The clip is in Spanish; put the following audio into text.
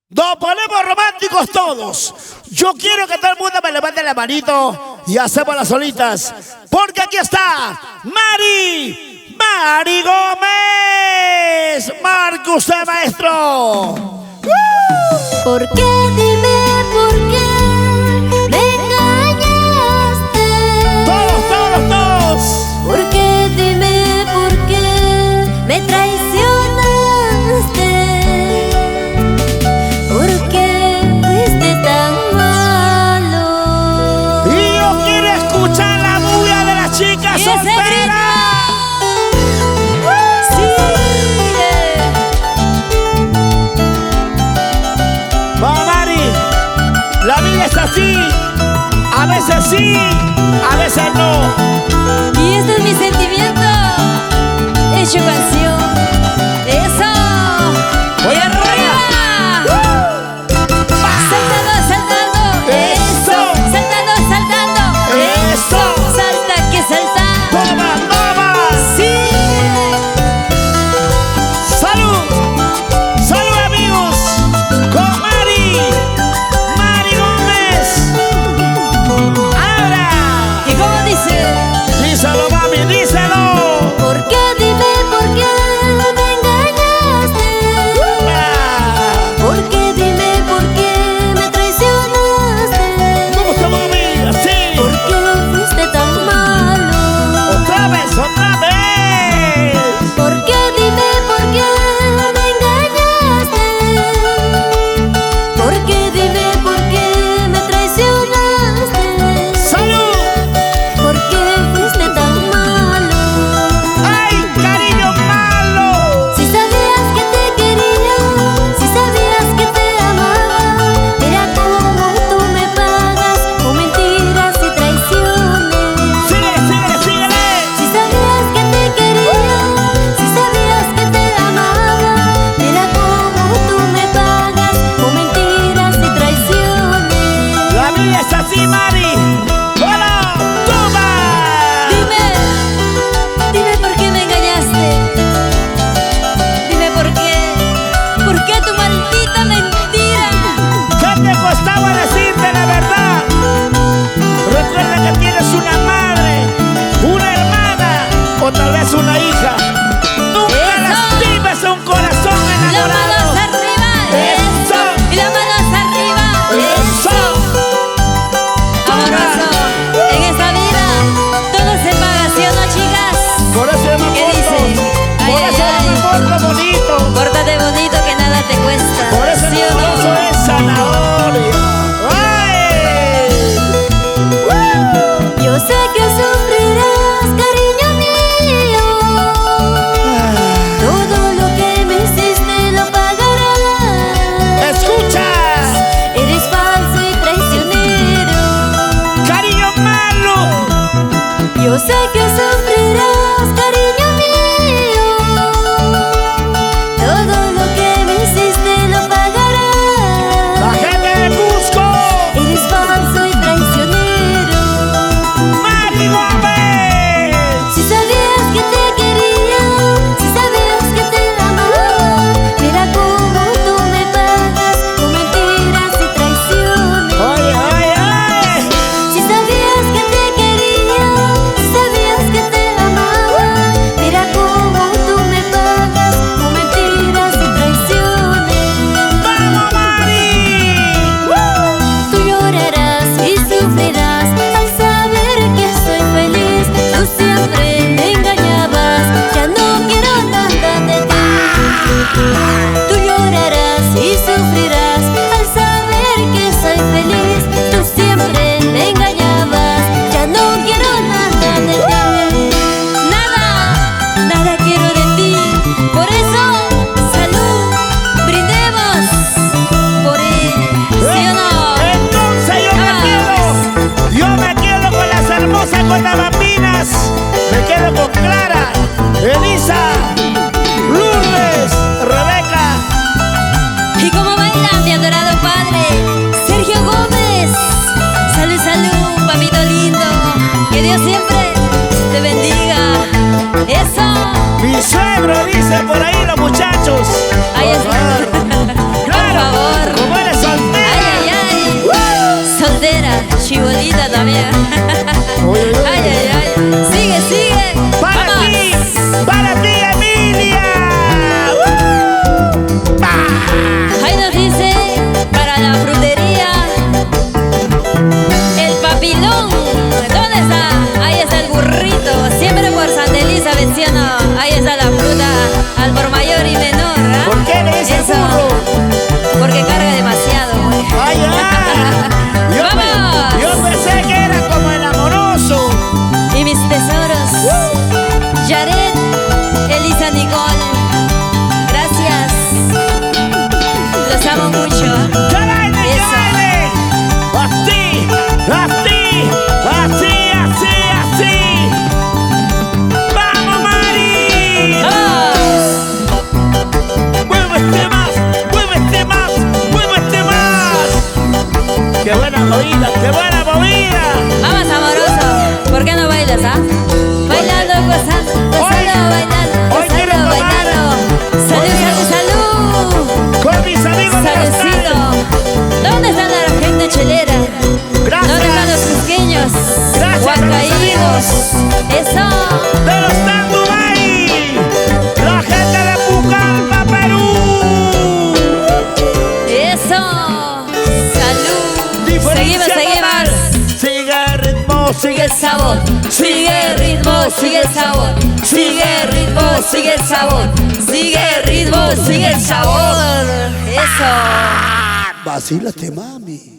Nos ponemos románticos todos. Yo quiero que todo el mundo me levante la manito y hacemos las solitas. Porque aquí está Mari Gómez. Marque usted, maestro. ¿Por qué? Dime por qué me engañaste. Todos. ¿Por qué? Dime por qué me traicionaste. ¿Por qué fuiste tan malo? Y yo quiero escuchar la bulla de las chicas solteras. La vida es así, a veces sí, a veces no. Y este es mi sentimiento, hecho canción. ¡Eso! ¡Voy arriba! Saltando. ¡Eso! Saltando. ¡Eso! Salta que salta. ¡Toma! ¡Sí! ¡Salud amigos! ¡Con Mari Gómez! ¡Ahora! ¿Y cómo dice? Díselo, mami, díselo. ¿Por qué? Dime por qué me engañaste. ¿Por qué? Dime por qué me traicionaste. ¿Cómo estamos, amigas? Sí. ¿Por qué fuiste tan malo? Otra vez. ¿Por qué? Dime por qué me engañaste. ¿Por qué? Dime por qué me traicionaste. ¡Salud! ¿Por qué fuiste tan malo? ¡Ay, cariño malo! Si sabías que te quería, si sabías que te amaba, mira cómo tú me pagas con mentiras y traiciones. Síguele. Si sabías que te quería, si sabías que te amaba, mira cómo tú me pagas con mentiras y traiciones. La vida es así, Mari. ¡Hola! ¡Toma! Dime por qué me engañaste. Dime por qué tu maldita mentira. ¿Qué te costaba decirte la verdad? Recuerda que tienes una madre, una hermana o tal vez una hija. Nunca Eso. lastimes a un corazón Las enamorado. manos arriba. Eso. Y las manos arriba. Eso. Amoroso. En esta vida todo se paga, ¿sí o no, chicas? Por eso yo me ¿Qué porto. dice? Por Ay, eso yo me porto bonito. Pórtate bonito que nada te cuesta. Por eso ¿Sí mi o no? esposo es zanahoria. ¡Ay! Yo sé que sufrirás, cariño mío. Todo lo que me hiciste lo pagarás. ¡Escucha! Eres falso y traicionero. ¡Cariño malo! Yo sé que sufrirás, cariño mío. Todo lo que me hiciste lo ¡La pagarás. gente de Cusco! Eres falso y traicionero. ¡Mari Gómez! Si sabías que te quería, si sabías que te amaba, mira cómo tú me pagas con mentiras y traiciones. ¡Oye! Si sabías que te quería, si sabías que te amaba, mira cómo tú me pagas con mentiras y traiciones. ¡Vamos, Mari! Tú llorarás y sufrirás al saber que soy feliz. Tú siempre me engañabas, ya no quiero nada de ti. Tú llorarás y sufrirás al saber que soy feliz. Tú siempre me engañabas, ya no quiero nada de ti. Nada quiero de ti. Por eso, salud, brindemos por él. ¿Sí o no? Entonces yo me quedo con las hermosas cuatabambinas. Me quedo con Clara, Elisa, Lourdes, Rebeca. ¿Y cómo baila mi adorado padre, Sergio Gómez? Salud, papito lindo. Que Dios siempre te bendiga. Eso. Mi suegro dice por ahí los muchachos. Ahí está. Por favor. Uy, uy, uy. Ay, ay, ay. Sigue, sigue. Para ti, Emilia. Ahí nos dice, para la frutería, el papilón. ¿Dónde está? Ahí está el burrito. Siempre por Santa Elisa menciono. Ahí está la fruta al por mayor y menor. ¿Ah? ¿Por qué le dice Eso, burro? porque carga demasiado. Ay, ay. ¡Vamos! Yo pensé que era como el amoroso. Y mis tesoros, Yaret, Elisa, Nicole. Gracias. Los amo mucho. ¡Ya baile, ya Eso. baile! Así, así, así, así, así. ¡Vamos, Mari! ¡Vamos! ¡Muévete más! ¡Muévete más! ¡Muévete más! ¡Qué buena movida! ¡Qué buena movida! Vamos, amoroso. ¿Por qué no bailas, ah? Bailando, gozando, gozando, bailando, hoy quiero gozando, tomar. bailando. Salud, salud, salud. Con mis amigos de la Saludcito. ¿Dónde están la gente chelera? Gracias. ¿Dónde están los cusqueños? Gracias, Huancaínos. Eso. de los Tandubay, la gente de Pucallpa, Perú. Eso. Salud. Diferencia Seguimos, total. seguimos. Sigue el ritmo, Sigue el sabor, sigue el ritmo, sigue el sabor, sigue el ritmo, sigue el sabor, sigue el ritmo, sigue el sabor. Eso. Vacílate, mami.